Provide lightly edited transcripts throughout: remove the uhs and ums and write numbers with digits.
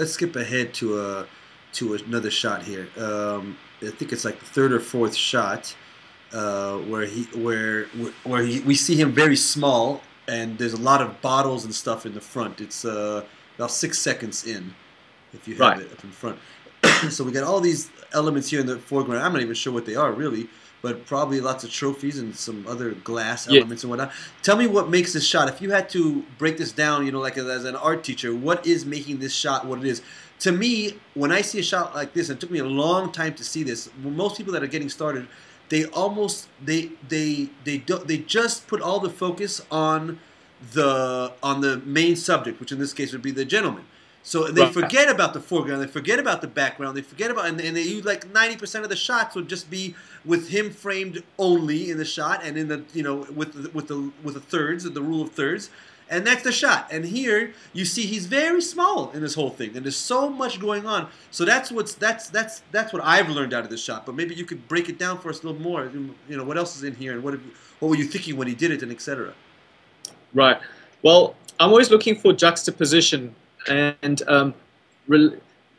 let's skip ahead to another shot here. I think it's like the third or fourth shot where we see him very small, and there's a lot of bottles and stuff in the front. It's about 6 seconds in, if you have Right. it up in front. So we got all these elements here in the foreground. I'm not even sure what they are really, but probably lots of trophies and some other glass Yeah. elements and whatnot. Tell me what makes this shot. If you had to break this down, like as an art teacher, what is making this shot what it is? To me, when I see a shot like this, and it took me a long time to see this. Most people that are getting started, they almost they just put all the focus on the main subject, which in this case would be the gentleman. So they Right. forget about the foreground, they forget about the background, they forget about, and they use like 90% of the shots would just be with him framed only in the shot, and in the with the thirds, the rule of thirds, and that's the shot. And here you see he's very small in this whole thing, and there's so much going on. So that's what I've learned out of this shot. But maybe you could break it down for us a little more. What else is in here, and what were you thinking when he did it, and etc. Right. Well, I'm always looking for juxtaposition, and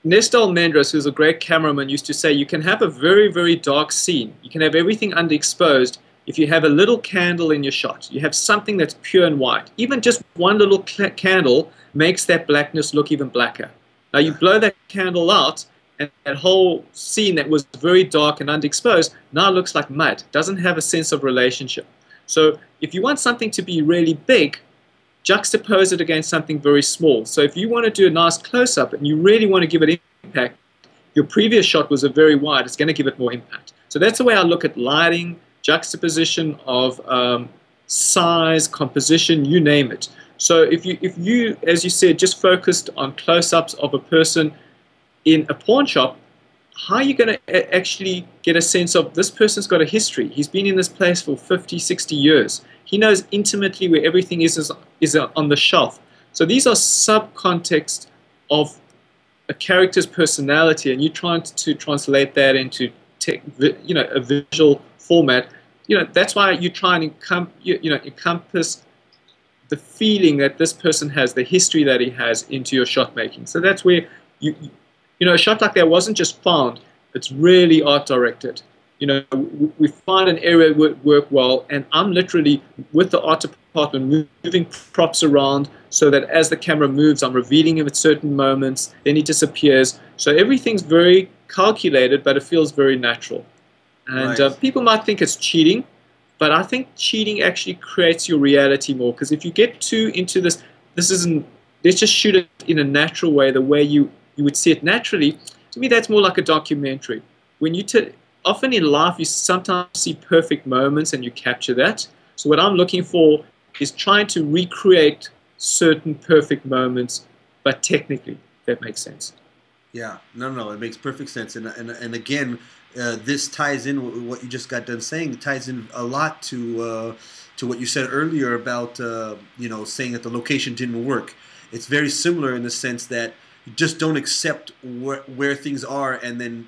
Nestor Mendres, who's a great cameraman, used to say you can have a very, very dark scene. You can have everything underexposed if you have a little candle in your shot. You have something that's pure and white. Even just one little candle makes that blackness look even blacker. Now you blow that candle out, and that whole scene that was very dark and underexposed now looks like mud. Doesn't have a sense of relationship. So if you want something to be really big, juxtapose it against something very small. So if you want to do a nice close-up and you really want to give it impact, your previous shot was a very wide, it's going to give it more impact. So that's the way I look at lighting, juxtaposition of size, composition, you name it. So if you, as you said, just focused on close-ups of a person in a pawn shop, how are you going to actually get a sense of this person's got a history? He's been in this place for 50, 60 years. He knows intimately where everything is on the shelf. So these are subcontext of a character's personality, and you're trying to translate that into a visual format. That's why you try and encompass the feeling that this person has, the history that he has, into your shot making. So that's where a shot like that wasn't just found, it's really art directed. We find an area would work well, and I'm literally, with the art department, moving props around so that as the camera moves, I'm revealing him at certain moments, then he disappears. So everything's very calculated, but it feels very natural. And Right. People might think it's cheating, but I think cheating actually creates your reality more, because if you get too into this isn't, let's just shoot it in a natural way, the way you would see it naturally. To me, that's more like a documentary. When you often in life, you sometimes see perfect moments and you capture that. So what I'm looking for is trying to recreate certain perfect moments, but technically, if that makes sense. Yeah, no, it makes perfect sense, and again, this ties in with what you just got done saying. It ties in a lot to what you said earlier about saying that the location didn't work. It's very similar in the sense that you just don't accept where things are, and then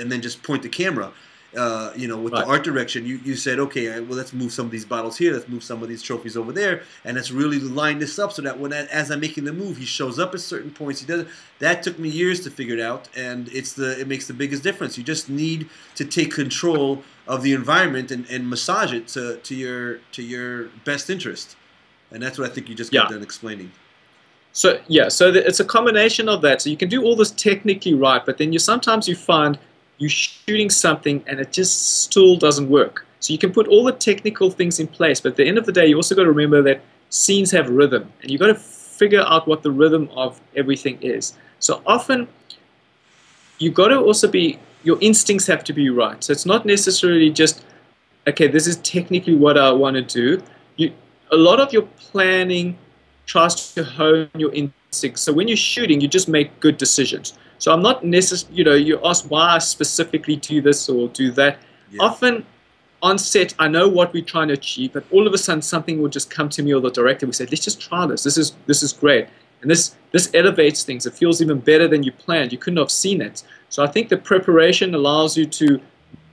and then just point the camera. With the Right. art direction, you said, okay, well, let's move some of these bottles here, let's move some of these trophies over there, and let's really line this up so that as I'm making the move, he shows up at certain points. He does. That took me years to figure it out, and it makes the biggest difference. You just need to take control of the environment and massage it to your best interest, and that's what I think you just got Yeah. done explaining. So yeah, so it's a combination of that. So you can do all this technically right, but then sometimes you find you're shooting something and it just still doesn't work. So you can put all the technical things in place, but at the end of the day, you also got to remember that scenes have rhythm, and you've got to figure out what the rhythm of everything is. So often, you've got to also your instincts have to be right. So it's not necessarily just, okay, this is technically what I want to do. A lot of your planning tries to hone your instincts. So when you're shooting, you just make good decisions. So I'm not necessarily, you ask why I specifically do this or do that. Yeah. Often on set, I know what we're trying to achieve, but all of a sudden something will just come to me or the director will say, let's just try this. This is great. And this elevates things. It feels even better than you planned. You couldn't have seen it. So I think the preparation allows you to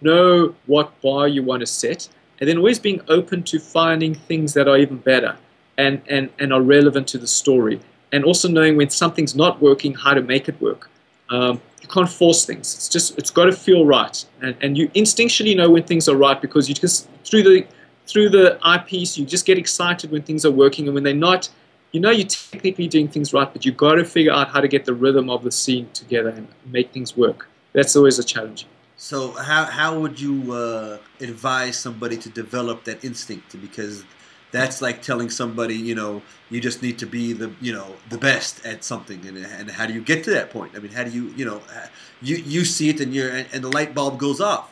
know what bar you want to set, and then always being open to finding things that are even better and are relevant to the story. and also knowing when something's not working, how to make it work. You can't force things. It's got to feel right, and you instinctually know when things are right because you just through the eyepiece, you just get excited when things are working, and when they're not, you know you're technically doing things right, but you've got to figure out how to get the rhythm of the scene together and make things work. That's always a challenge. So how would you advise somebody to develop that instinct? Because that's like telling somebody, you just need to be the best at something, and how do you get to that point? I mean, how do you see it, and and the light bulb goes off.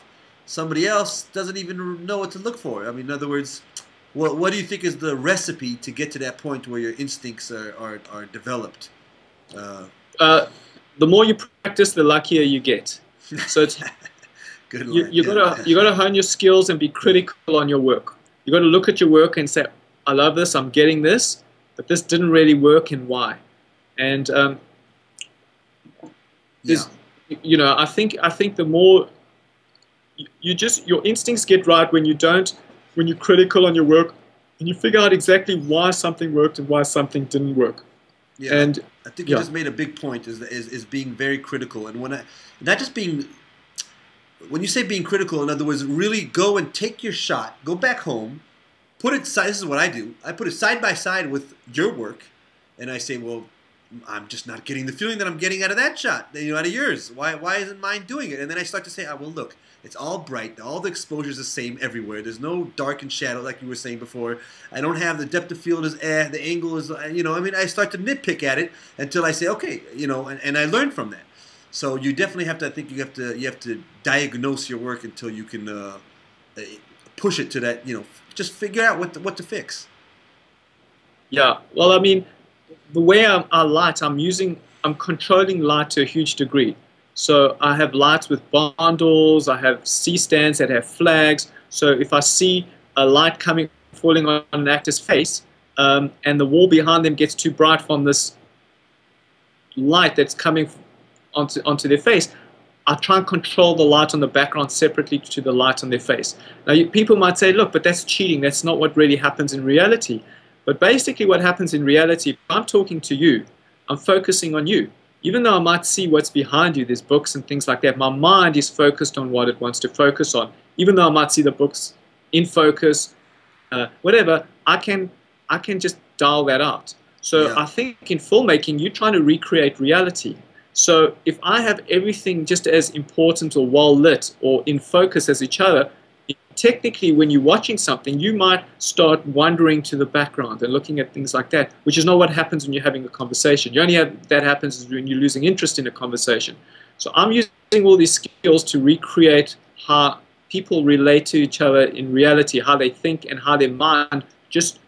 Somebody else doesn't even know what to look for. I mean, in other words, what do you think is the recipe to get to that point where your instincts are developed? Uh, The more you practice, the luckier you get. So it's, Good line. you gotta hone your skills and be critical on your work. You got to look at your work and say, I love this, I'm getting this, but this didn't really work, and why? And I think the more your instincts get right when you're critical on your work, and you figure out exactly why something worked and why something didn't work. Yeah, And I think you just made a big point. Is being very critical, and not just being. When you say being critical, in other words, really go and take your shot, go back home, put it side. This is what I do. I put it side by side with your work, and I say, well, I'm just not getting the feeling that I'm getting out of that shot, out of yours. Why isn't mine doing it? And then I start to say, well, look, it's all bright. All the exposure is the same everywhere. There's no dark and shadow like you were saying before. I don't have the depth of field is the angle is, I mean, I start to nitpick at it until I say, okay, and I learn from that. So you definitely have to. I think you have to diagnose your work until you can push it to that. Just figure out what to fix. Yeah. Well, I mean, the way I light, I'm controlling light to a huge degree. So I have lights with barn doors. I have C-stands that have flags. So if I see a light falling on an actor's face, and the wall behind them gets too bright from this light that's coming onto their face, I try and control the light on the background separately to the light on their face. Now, people might say, look, but that's cheating. That's not what really happens in reality. But basically what happens in reality, if I'm talking to you, I'm focusing on you. Even though I might see what's behind you, there's books and things like that, my mind is focused on what it wants to focus on. Even though I might see the books in focus, whatever, I can just dial that out. So I think in filmmaking, you're trying to recreate reality. So if I have everything just as important or well lit or in focus as each other, technically when you're watching something, you might start wandering to the background and looking at things like that, which is not what happens when you're having a conversation. You only have that happens when you're losing interest in a conversation. So I'm using all these skills to recreate how people relate to each other in reality, how they think and how their mind just,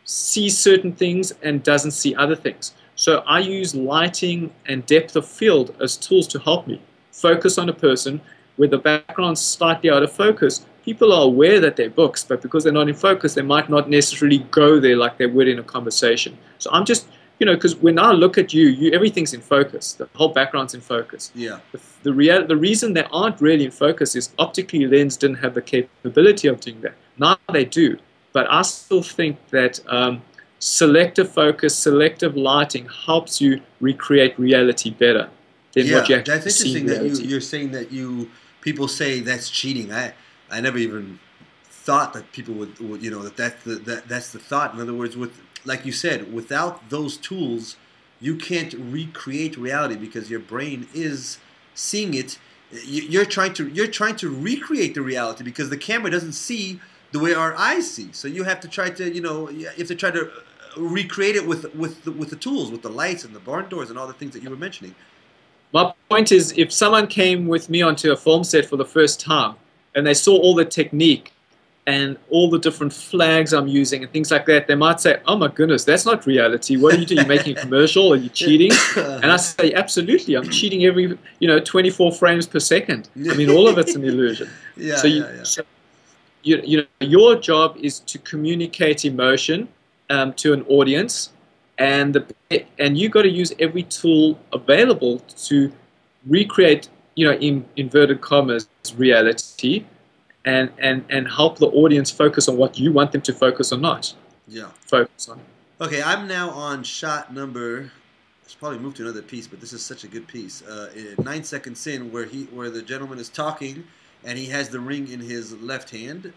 sees certain things and doesn't see other things. So I use lighting and depth of field as tools to help me focus on a person where the background's slightly out of focus. People are aware that they're books, but because they're not in focus, they might not necessarily go there like they would in a conversation. So I'm just, because when I look at you, everything's in focus. The whole background's in focus. Yeah. The reason they aren't really in focus is optically Lens didn't have the capability of doing that. Now they do, but I still think that selective focus, selective lighting helps you recreate reality better than what you actually that's see interesting in that reality. you're saying that people say that's cheating. I never even thought that people would that's the thought. In other words, like you said, without those tools, you can't recreate reality because your brain is seeing it. You're trying to recreate the reality because the camera doesn't see the way our eyes see. So you have to try to you have to try to recreate it with the tools, with the lights and the barn doors and all the things that you were mentioning. My point is, if someone came with me onto a film set for the first time and they saw all the technique and all the different flags I'm using and things like that, they might say, oh my goodness, that's not reality. What are you doing? You're making a commercial? Are you cheating? And I say, absolutely, I'm cheating every 24 frames per second. I mean, all of it's an illusion. So your job is to communicate emotion to an audience, and you got to use every tool available to recreate, in inverted commas, reality, and help the audience focus on what you want them to focus on, not focus on. Okay, I'm now on shot number. I should probably move to another piece, but this is such a good piece. 9 seconds in, where the gentleman is talking, and he has the ring in his left hand.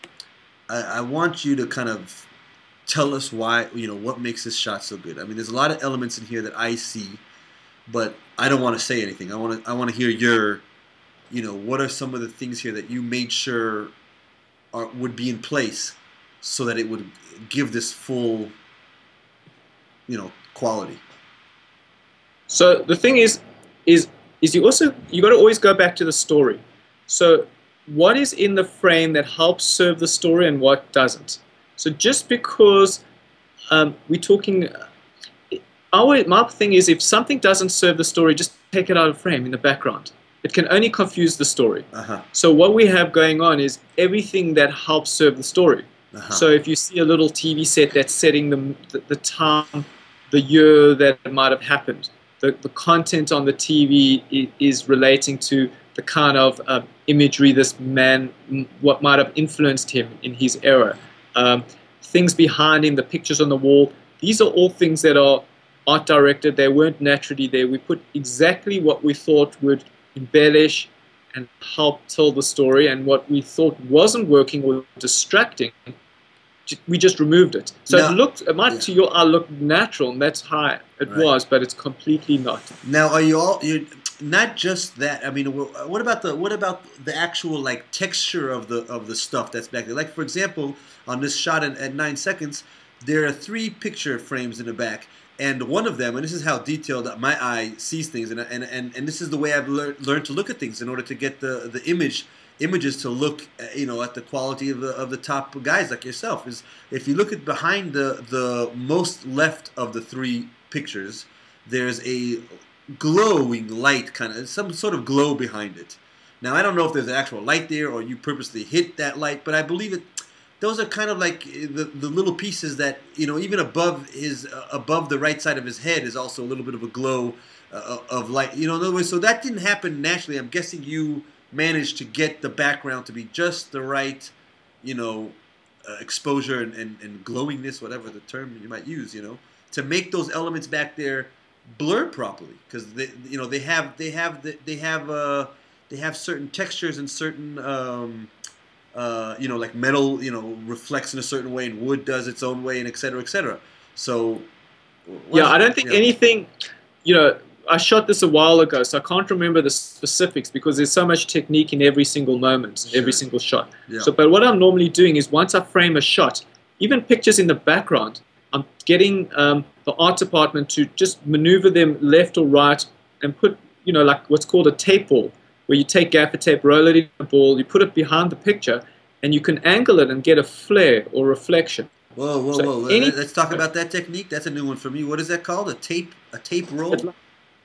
I want you to kind of tell us why, what makes this shot so good. I mean, there's a lot of elements in here that I see, but I don't want to say anything. I want to hear your, what are some of the things here that you made sure would be in place so that it would give this full, quality. So the thing is you got to always go back to the story. So what is in the frame that helps serve the story and what doesn't? So just because we're talking, my thing is if something doesn't serve the story, just take it out of frame in the background. It can only confuse the story. So what we have going on is everything that helps serve the story. So if you see a little TV set that's setting the time, the year that it might have happened, the content on the TV is relating to the kind of imagery this man, what might have influenced him in his era. Things behind him, the pictures on the wall, these are all things that are art directed. They weren't naturally there. We put exactly what we thought would embellish and help tell the story, and what we thought wasn't working or distracting, we just removed it. So it might to your eye look natural, and that's how it was, but it's completely not. Now, you're not just that. I mean, what about the actual like texture of the stuff that's back there? Like, for example, on this shot at 9 seconds, there are 3 picture frames in the back. And one of them, and this is how detailed my eye sees things, and this is the way I've learned to look at things in order to get the images to look, at the quality of the top guys like yourself. Is if you look at behind the most left of the 3 pictures, there's a glowing light, kind of some sort of glow behind it. Now I don't know if there's an actual light there or you purposely hit that light, but I believe it. Those are kind of like the little pieces that, even above the right side of his head is also a little bit of a glow of light. In other words, so that didn't happen naturally. I'm guessing you managed to get the background to be just the right, exposure and glowingness, whatever the term you might use, to make those elements back there blur properly, because they have certain textures and certain like metal, reflects in a certain way, and wood does its own way, and et cetera, et cetera. So, yeah, I don't think anything, I shot this a while ago, so I can't remember the specifics because there's so much technique in every single moment, every single shot. Yeah. So, but what I'm normally doing is once I frame a shot, even pictures in the background, I'm getting the art department to just maneuver them left or right and put, like what's called a tape ball, where you take gaffer tape, roll it in a ball, you put it behind the picture, and you can angle it and get a flare or reflection. Whoa. Let's talk about that technique. That's a new one for me. What is that called? A tape roll?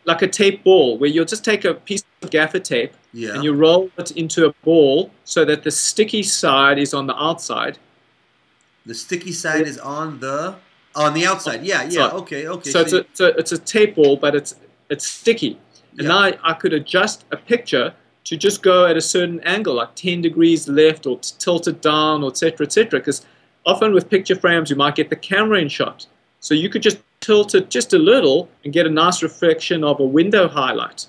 Like a tape ball, where you'll just take a piece of gaffer tape and you roll it into a ball so that the sticky side is on the outside. The sticky side is on the outside. Yeah. Okay. So it's a tape ball, but it's sticky. And now I could adjust a picture to just go at a certain angle, like 10 degrees left or tilt it down, or et cetera, because often with picture frames, you might get the camera in shot. So you could just tilt it just a little and get a nice reflection of a window highlight.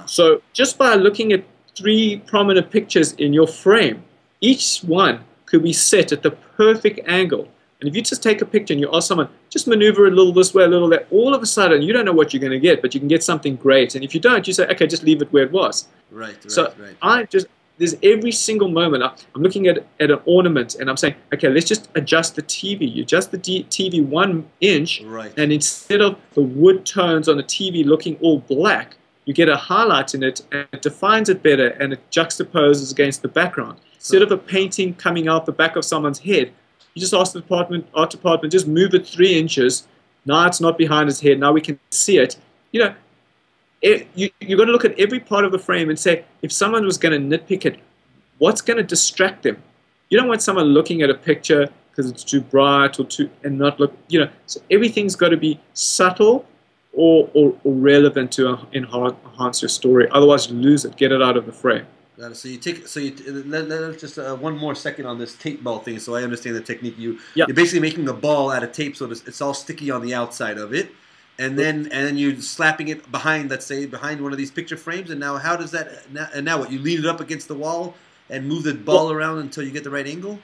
So just by looking at 3 prominent pictures in your frame, each one could be set at the perfect angle. And if you just take a picture and you ask someone, just maneuver a little this way, a little that, all of a sudden you don't know what you're going to get, but you can get something great. And if you don't, you say, okay, just leave it where it was. Right. There's every single moment, I'm looking at an ornament and I'm saying, okay, let's just adjust the TV. You adjust the TV 1 inch, and instead of the wood tones on the TV looking all black, you get a highlight in it, and it defines it better, and it juxtaposes against the background. Instead of a painting coming out the back of someone's head, you just ask the art department, just move it 3 inches. Now it's not behind his head. Now we can see it. You've got to look at every part of the frame and say, if someone was going to nitpick it, what's going to distract them? You don't want someone looking at a picture because it's too bright and not look, so everything's got to be subtle or relevant to enhance your story. Otherwise, you lose it. Get it out of the frame. Got it. So you take so you let's just one more second on this tape ball thing, so I understand the technique. Yeah. You're basically making a ball out of tape, so it's all sticky on the outside of it, and then you're slapping it behind, let's say, behind one of these picture frames. And now how does that? Now what? You lean it up against the wall and move the ball around until you get the right angle.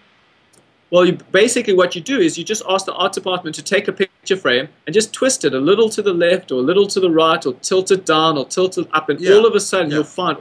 Well, basically what you do is you just ask the art department to take a picture frame and just twist it a little to the left or a little to the right or tilt it down or tilt it up, and all of a sudden you'll find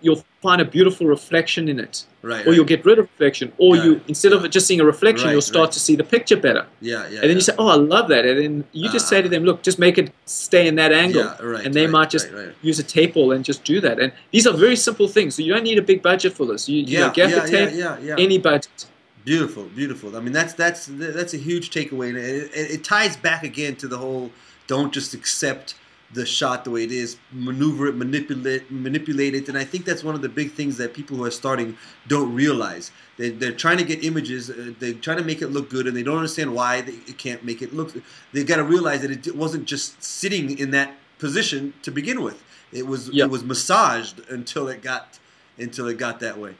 you'll find a beautiful reflection in it. Right. Or you'll get rid of reflection, or instead of just seeing a reflection, Right, you'll start to see the picture better. Yeah. And then you say, "Oh, I love that," and then you just say to them, "Look, just make it stay in that angle," and they might just use a tape ball and just do that. And these are very simple things, so you don't need a big budget for this. You know, gaffer tape, any budget. Beautiful, beautiful. I mean, that's a huge takeaway, and it ties back again to the whole don't just accept the shot the way it is, maneuver it, manipulate it. And I think that's one of the big things that people who are starting don't realize. They're trying to get images, they're trying to make it look good, and they don't understand why they can't make it look. They've got to realize that it wasn't just sitting in that position to begin with. It was massaged until it got that way.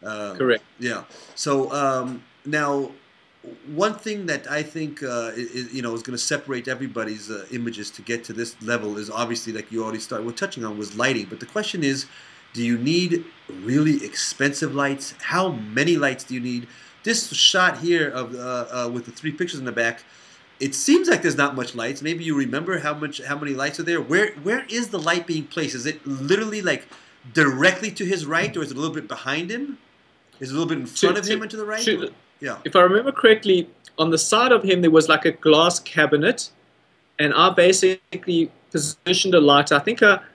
Correct. Yeah. So now, one thing that I think is going to separate everybody's images to get to this level is obviously, like you already we're touching on, was lighting. But the question is, do you need really expensive lights? How many lights do you need? This shot here of with the 3 pictures in the back, it seems like there's not much lights. Maybe you remember how many lights are there. Where is the light being placed? Is it literally like directly to his right, or is it a little bit behind him? Is it a little bit in front of him and to the right? Yeah. If I remember correctly, on the side of him there was like a glass cabinet, and I basically positioned a light, I think a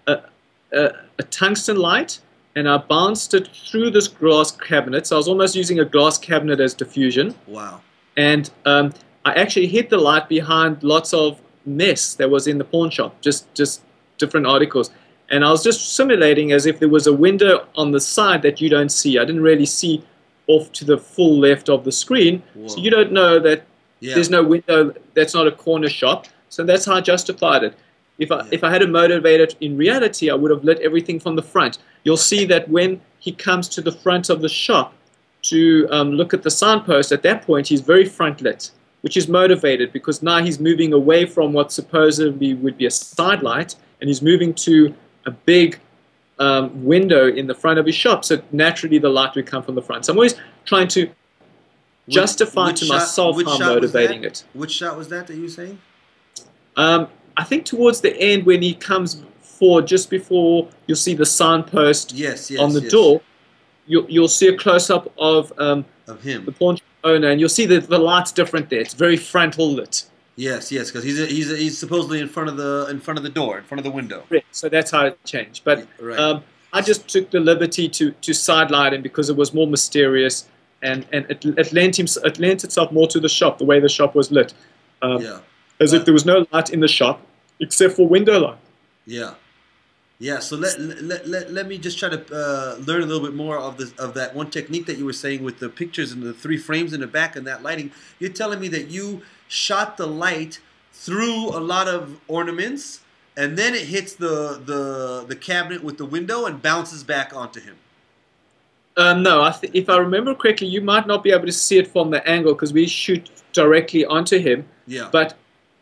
tungsten light, and I bounced it through this glass cabinet. So I was almost using a glass cabinet as diffusion. Wow. And I actually hid the light behind lots of mess that was in the pawn shop, just different articles. And I was just simulating as if there was a window on the side that you don't see. I didn't really see off to the full left of the screen. Whoa. So you don't know that there's no window, that's not a corner shop. So that's how I justified it. If I had to motivate it in reality, I would have lit everything from the front. You'll see that when he comes to the front of the shop to look at the signpost, at that point he's very front lit, which is motivated because now he's moving away from what supposedly would be a side light, and he's moving to a big window in the front of his shop, so naturally the light would come from the front. So I'm always trying to justify to myself how I'm motivating it. Which shot was that you were saying? I think towards the end when he comes forward, just before you'll see the signpost on the door, you'll see a close-up of him, the pawn shop owner, and you'll see that the light's different there. It's very frontal lit. Yes, because he's supposedly in front of the door, in front of the window. Right. So that's how it changed. But I just took the liberty to sidelight him because it was more mysterious, and it lent itself more to the shop, the way the shop was lit, as if there was no light in the shop except for window light. Yeah. So let me just try to learn a little bit more of that one technique that you were saying with the pictures and the 3 frames in the back and that lighting. You're telling me that you shot the light through a lot of ornaments, and then it hits the cabinet with the window and bounces back onto him. No, if I remember correctly, you might not be able to see it from the angle because we shoot directly onto him. Yeah. But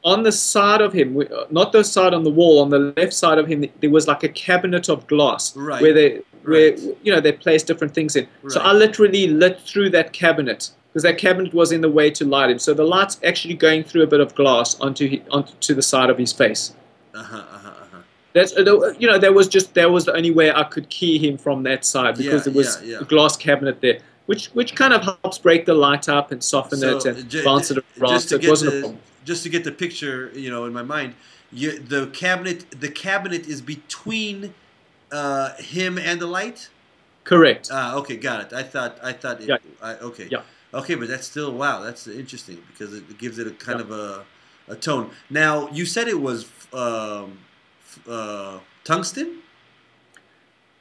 on the side of him, not the side on the wall, on the left side of him, there was like a cabinet of glass where they placed different things in. Right. So I literally lit through that cabinet because that cabinet was in the way to light him. So the light's actually going through a bit of glass onto the side of his face. That's that was the only way I could key him from that side because there was a glass cabinet there, which kind of helps break the light up and soften it and bounce it around. So it wasn't a problem. Just to get the picture, in my mind, the cabinet is between him and the light. Correct. Okay, got it. I thought. Okay. Yeah. Okay, but that's still that's interesting because it gives it a kind of a tone. Now you said it was tungsten.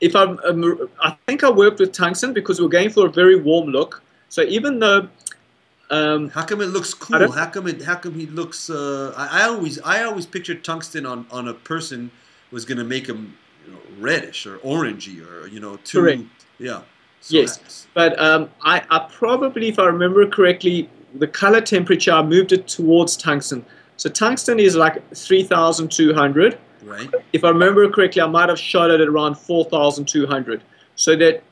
I think I worked with tungsten because we're going for a very warm look. So even though. How come it looks cool? How come he looks? I always pictured tungsten on a person was going to make him reddish or orangey or Correct. too, yeah. So Yes, but I probably, if I remember correctly, the color temperature, I moved it towards tungsten. So tungsten is like 3,200. right. If I remember correctly, I might have shot it at around 4,200. So that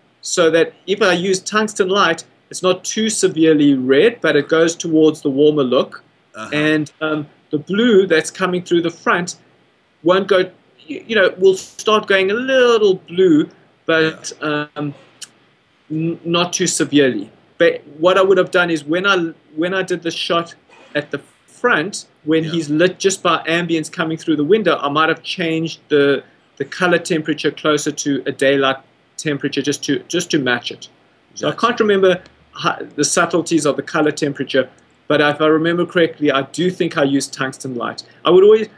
if I use tungsten light, it's not too severely red, but it goes towards the warmer look. Uh-huh. And the blue that's coming through the front won't go, will start going a little blue, Yeah. but not too severely. But what I would have done is when I did the shot at the front, when Yeah. he's lit just by ambience coming through the window, I might have changed the color temperature closer to a daylight temperature just to match it. So I Gotcha. can't remember the subtleties of the color temperature, but if I remember correctly, I do think I used tungsten light. I would always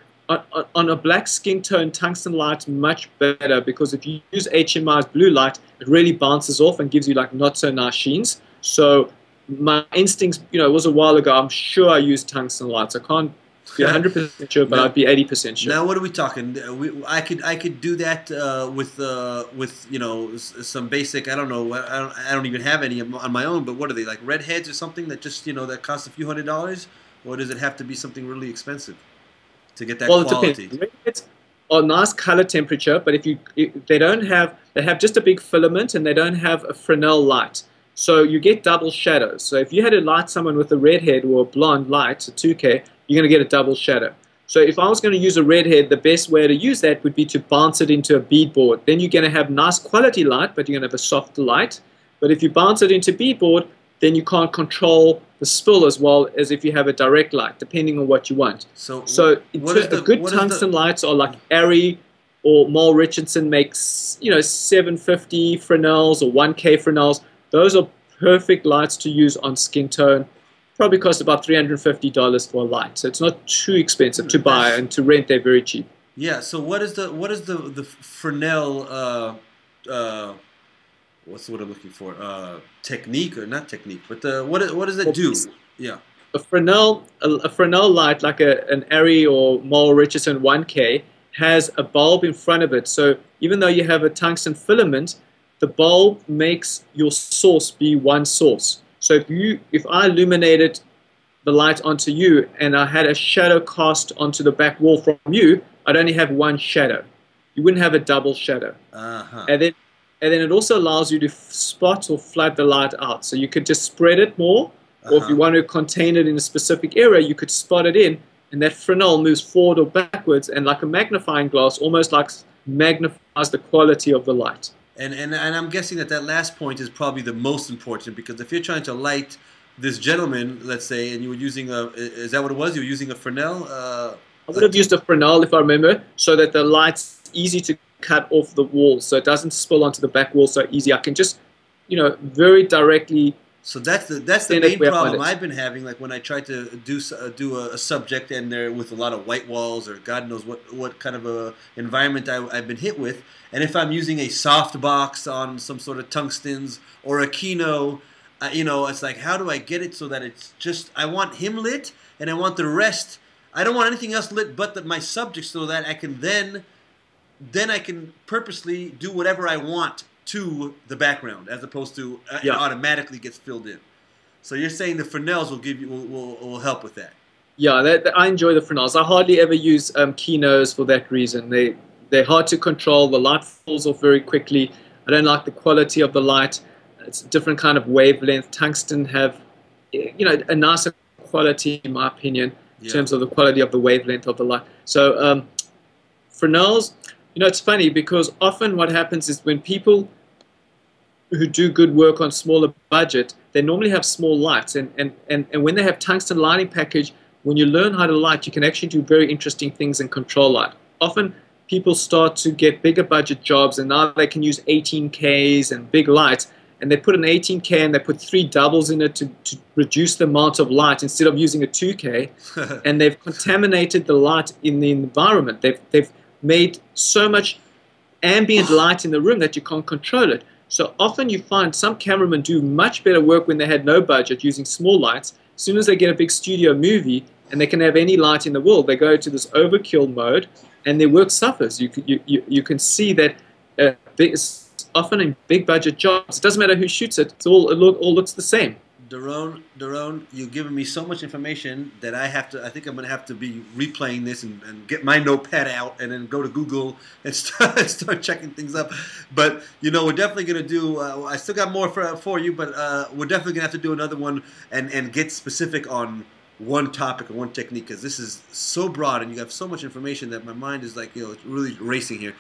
on a black skin tone, tungsten light's much better because if you use HMI's blue light, it really bounces off and gives you like not so nice sheens. So my instincts, it was a while ago. I'm sure I used tungsten lights. I can't be 100% sure, but Now, I'd be 80% sure. now what are we talking? I could do that with some basic. I don't know. I don't even have any on my own. But what are they, like redheads or something that just that cost a few $100s, or does it have to be something really expensive to get that quality? It depends. Redheads are nice color temperature, but they have just a big filament and they don't have a Fresnel light. So you get double shadows. So if you had to light someone with a redhead or a blonde light, a 2K, you're going to get a double shadow. So if I was going to use a redhead, the best way to use that would be to bounce it into a beadboard. Then you're going to have nice quality light, but you're going to have a softer light. But if you bounce it into beadboard, then you can't control the spill as well as if you have a direct light, depending on what you want. So Good tungsten lights are like Arri or Mal Richardson makes, 750 Fresnels or 1K Fresnels. Those are perfect lights to use on skin tone. Probably cost about $350 for a light, so it's not too expensive to buy, and to rent they're very cheap. Yeah. So what is the Fresnel? What's the word I'm looking for? Technique or not technique? But what does it do? Yeah. A Fresnel light like an Arri or Mal Richardson 1K has a bulb in front of it. So even though you have a tungsten filament, the bulb makes your source be one source. So if I illuminated the light onto you and I had a shadow cast onto the back wall from you, I'd only have one shadow. You wouldn't have a double shadow. Uh-huh. And then it also allows you to spot or flood the light out. So you could just spread it more, or if you want to contain it in a specific area, you could spot it in, and that Fresnel moves forward or backwards, and like a magnifying glass, almost like magnifies the quality of the light. And I'm guessing that last point is probably the most important, because if you're trying to light this gentleman, let's say, and you were using is that what it was? You were using a Fresnel? I would have used a Fresnel if I remember, so that the light's easy to cut off the wall, so it doesn't spill onto the back wall so easy. I can just, very directly. So that's the main problem I've been having. Like when I try to do a subject and they're with a lot of white walls or God knows what kind of a environment I've been hit with. And if I'm using a soft box on some sort of tungstens or a Kino, it's like, how do I get it so that it's just, I want him lit and I want the rest. I don't want anything else lit but my subject, so that I can then I can purposely do whatever I want to the background, as opposed to it automatically gets filled in. So you're saying the Fresnels will help with that? Yeah, I enjoy the Fresnels. I hardly ever use Kinos for that reason. They're hard to control. The light falls off very quickly. I don't like the quality of the light. It's a different kind of wavelength. Tungsten have, a nicer quality, in my opinion, in terms of the quality of the wavelength of the light. So Fresnels, it's funny because often what happens is when people who do good work on smaller budget, they normally have small lights. And when they have tungsten lighting package, when you learn how to light, you can actually do very interesting things in control light. Often people start to get bigger budget jobs, and now they can use 18Ks and big lights. And they put an 18K and they put 3 doubles in it to reduce the amount of light instead of using a 2K. And they've contaminated the light in the environment. They've made so much ambient light in the room that you can't control it. So often you find some cameramen do much better work when they had no budget using small lights. As soon as they get a big studio movie and they can have any light in the world, they go to this overkill mode and their work suffers. You can see that it's often in big budget jobs. It doesn't matter who shoots it. All looks the same. Daron, you've given me so much information that I think I'm going to have to be replaying this and get my notepad out and then go to Google and start checking things up. But, we're definitely going to do, I still got more for you, but we're definitely going to have to do another one and get specific on one topic or one technique, because this is so broad and you have so much information that my mind is like, it's really racing here.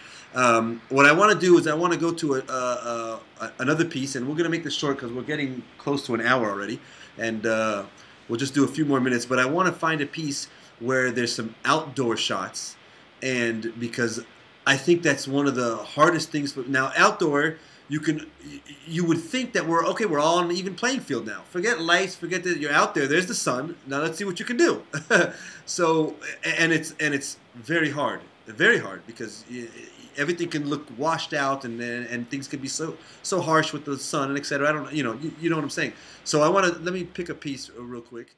What I want to do is I want to go to another piece, and we're going to make this short because we're getting close to an hour already, and we'll just do a few more minutes. But I want to find a piece where there's some outdoor shots, and because I think that's one of the hardest things. Now, outdoor, you would think that we're all on an even playing field now. Forget lights, forget that you're out there. There's the sun. Now let's see what you can do. So, and it's very hard, because everything can look washed out, and things can be so harsh with the sun and etc. I don't, you know what I'm saying. So let me pick a piece real quick.